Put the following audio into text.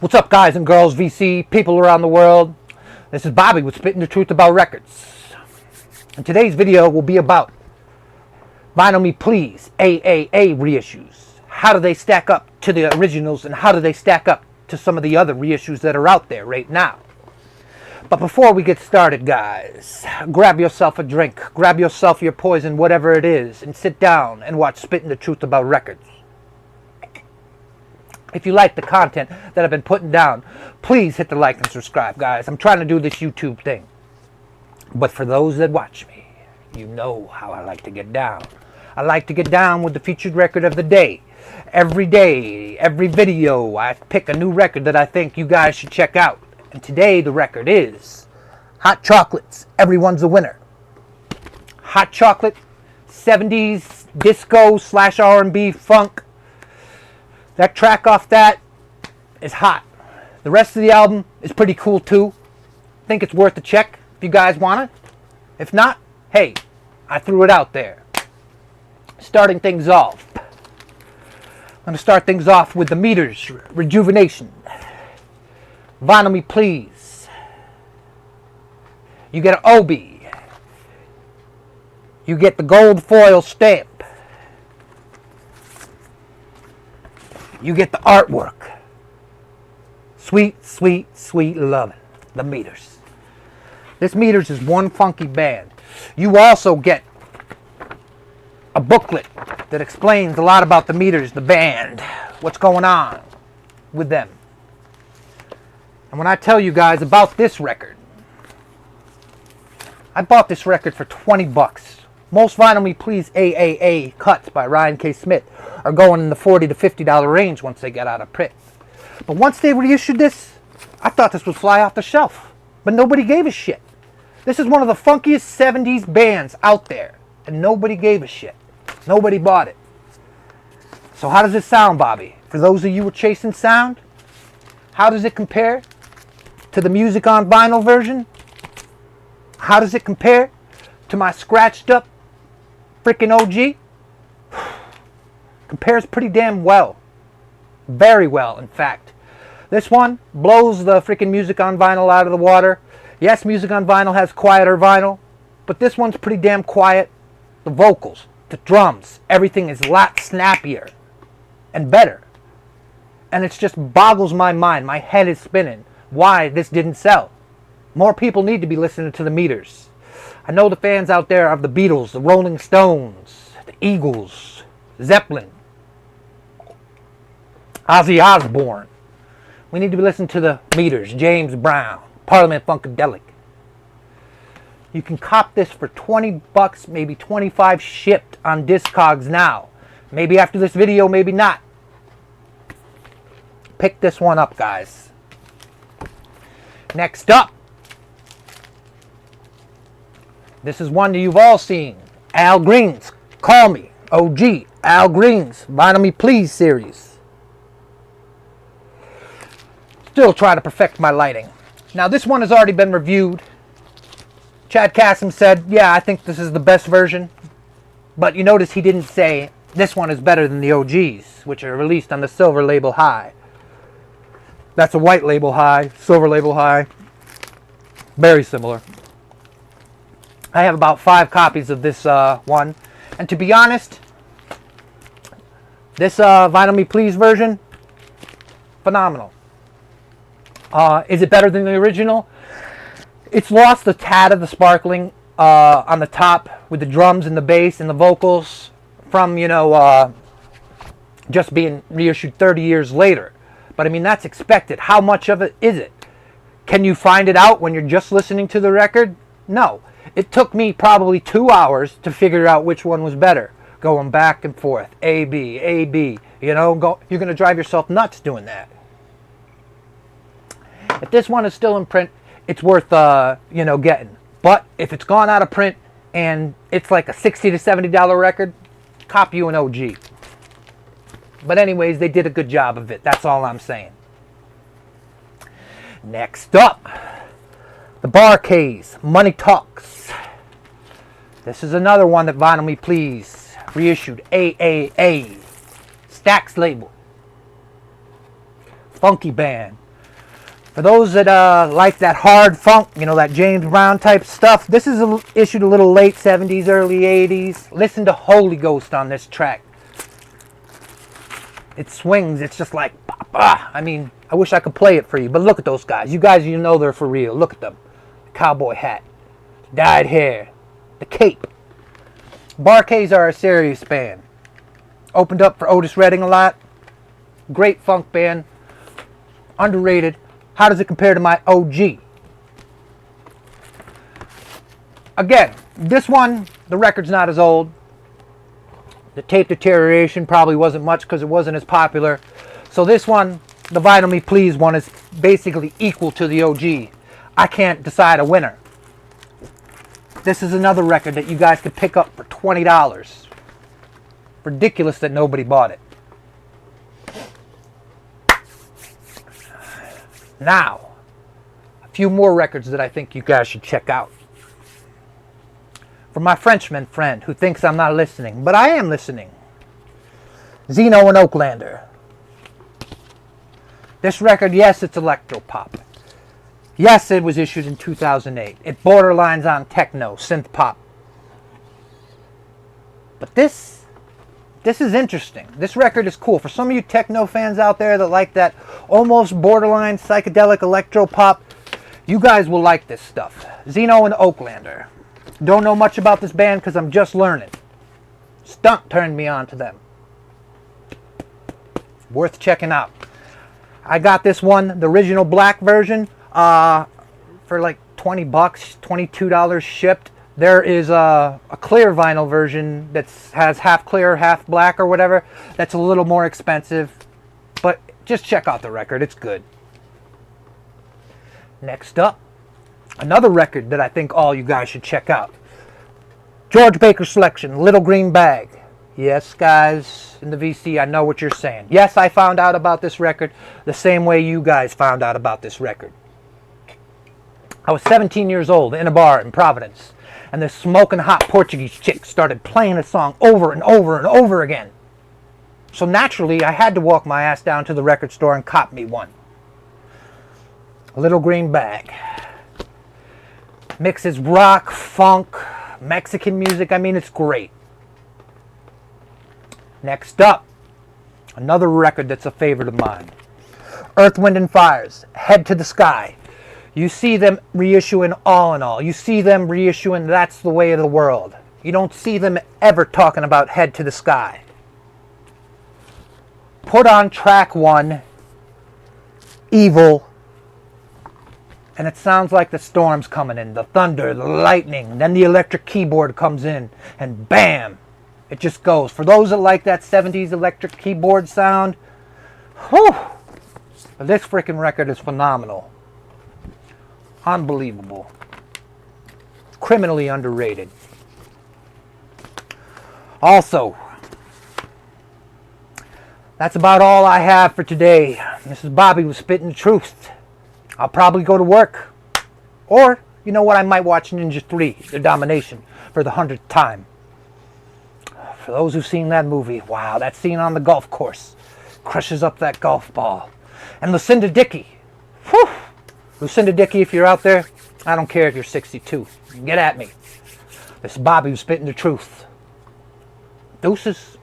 What's up, guys and girls, VC, people around the world? This is Bobby with Spitting the Truth About Records. And today's video will be about Vinyl Me Please AAA reissues. How do they stack up to the originals, and how do they stack up to some of the other reissues that are out there right now? But before we get started, guys, grab yourself a drink, grab yourself your poison, whatever it is, and sit down and watch Spitting the Truth About Records. If you like the content that I've been putting down, please hit the like and subscribe, guys. I'm trying to do this YouTube thing. But for those that watch me, you know how I like to get down. I like to get down with the featured record of the day. Every day, every video, I pick a new record that I think you guys should check out. And today the record is Hot Chocolate's Everyone's a Winner. Hot Chocolate, 70s disco / R&B funk. That track off that is hot. The rest of the album is pretty cool too. I think it's worth a check if you guys want it. If not, hey, I threw it out there. Starting things off. I'm going to start things off with the Meters Rejuvenation. Vinyl Me Please. You get an OB. You get the gold foil stamp. You get the artwork. Sweet, sweet, sweet lovin'. The Meters. This Meters is one funky band. You also get a booklet that explains a lot about the Meters, the band, what's going on with them. And when I tell you guys about this record, I bought this record for 20 bucks. Most Vinyl Me Please AAA cuts by Ryan K. Smith are going in the $40 to $50 range once they get out of print. But once they reissued this, I thought this would fly off the shelf. But nobody gave a shit. This is one of the funkiest 70s bands out there. And nobody gave a shit. Nobody bought it. So how does it sound, Bobby? For those of you who are chasing sound, how does it compare to the music on vinyl version? How does it compare to my scratched up freaking OG? Compares pretty damn well. Very well, in fact. This one blows the freaking music on vinyl out of the water. Yes, music on vinyl has quieter vinyl, but this one's pretty damn quiet. The vocals, the drums, everything is a lot snappier and better. And it just boggles my mind. My head is spinning why this didn't sell. More people need to be listening to the Meters. I know the fans out there of the Beatles, the Rolling Stones, the Eagles, Zeppelin, Ozzy Osbourne. We need to be listening to the Meters, James Brown, Parliament Funkadelic. You can cop this for 20 bucks, maybe 25 shipped on Discogs now. Maybe after this video, maybe not. Pick this one up, guys. Next up. This is one that you've all seen. Al Green's Call Me. OG. Al Green's Vinyl Me Please series. Still trying to perfect my lighting. Now this one has already been reviewed. Chad Kassem said, yeah, I think this is the best version. But you notice he didn't say this one is better than the OGs, which are released on the Silver Label High. That's a white label high, Silver Label High. Very similar. I have about 5 copies of this one. And to be honest, this Vinyl Me Please version, phenomenal. Is it better than the original? It's lost a tad of the sparkling on the top with the drums and the bass and the vocals from, just being reissued 30 years later. But I mean, that's expected. How much of it is it? Can you find it out when you're just listening to the record? No. It took me probably 2 hours to figure out which one was better. Going back and forth. A, B, A, B. You're going to drive yourself nuts doing that. If this one is still in print, it's worth, getting. But if it's gone out of print and it's like a $60 to $70 record, cop you an OG. But anyways, they did a good job of it. That's all I'm saying. Next up, the Bar-Kays, Money Talks. This is another one that Vinyl Me Please reissued. AAA. Stax label. Funky band. For those that like that hard funk, you know, that James Brown type stuff, this is issued a little late 70s, early 80s. Listen to Holy Ghost on this track. It swings. It's just like, I mean, I wish I could play it for you, but look at those guys. You guys, you know they're for real. Look at them. The cowboy hat, dyed hair, the cape. Bar-Kays are a serious band. Opened up for Otis Redding a lot. Great funk band. Underrated. How does it compare to my OG? Again, this one, the record's not as old. The tape deterioration probably wasn't much because it wasn't as popular. So this one, the Vinyl Me Please one, is basically equal to the OG. I can't decide a winner. This is another record that you guys could pick up for $20. Ridiculous that nobody bought it. Now, a few more records that I think you guys should check out. For my Frenchman friend who thinks I'm not listening, but I am listening. Zeno and Oaklander. This record, yes, it's electropop. Yes, it was issued in 2008. It borderlines on techno, synth pop. But this is interesting. This record is cool. For some of you techno fans out there that like that almost borderline psychedelic electro pop, you guys will like this stuff. Zeno and Oaklander. Don't know much about this band because I'm just learning. Stunt turned me on to them. Worth checking out. I got this one, the original black version, for like $20, $22 shipped. There is a clear vinyl version that has half clear, half black or whatever. That's a little more expensive. But just check out the record. It's good. Next up, another record that I think all you guys should check out. George Baker Selection, Little Green Bag. Yes, guys, in the VC, I know what you're saying. Yes, I found out about this record the same way you guys found out about this record. I was 17 years old in a bar in Providence. And this smoking hot Portuguese chick started playing a song over and over and over again. So naturally, I had to walk my ass down to the record store and cop me one. A Little Green Bag. Mixes rock, funk, Mexican music. I mean, it's great. Next up, another record that's a favorite of mine. Earth, Wind and Fire's Head to the Sky. You see them reissuing All in All. You see them reissuing That's the Way of the World. You don't see them ever talking about Head to the Sky. Put on track 1, Evil, and it sounds like the storm's coming in. The thunder, the lightning, then the electric keyboard comes in, and bam, it just goes. For those that like that 70s electric keyboard sound, whew, this freaking record is phenomenal. Unbelievable. Criminally underrated. Also, that's about all I have for today. Mrs. Bobby was spitting the truth. I'll probably go to work. Or, you know what, I might watch Ninja 3, The Domination, for the 100th time. For those who've seen that movie, wow, that scene on the golf course crushes up that golf ball. And Lucinda Dickey. Whew. Lucinda Dickey, if you're out there, I don't care if you're 62. Get at me. This is Bobby who's spitting the truth. Deuces.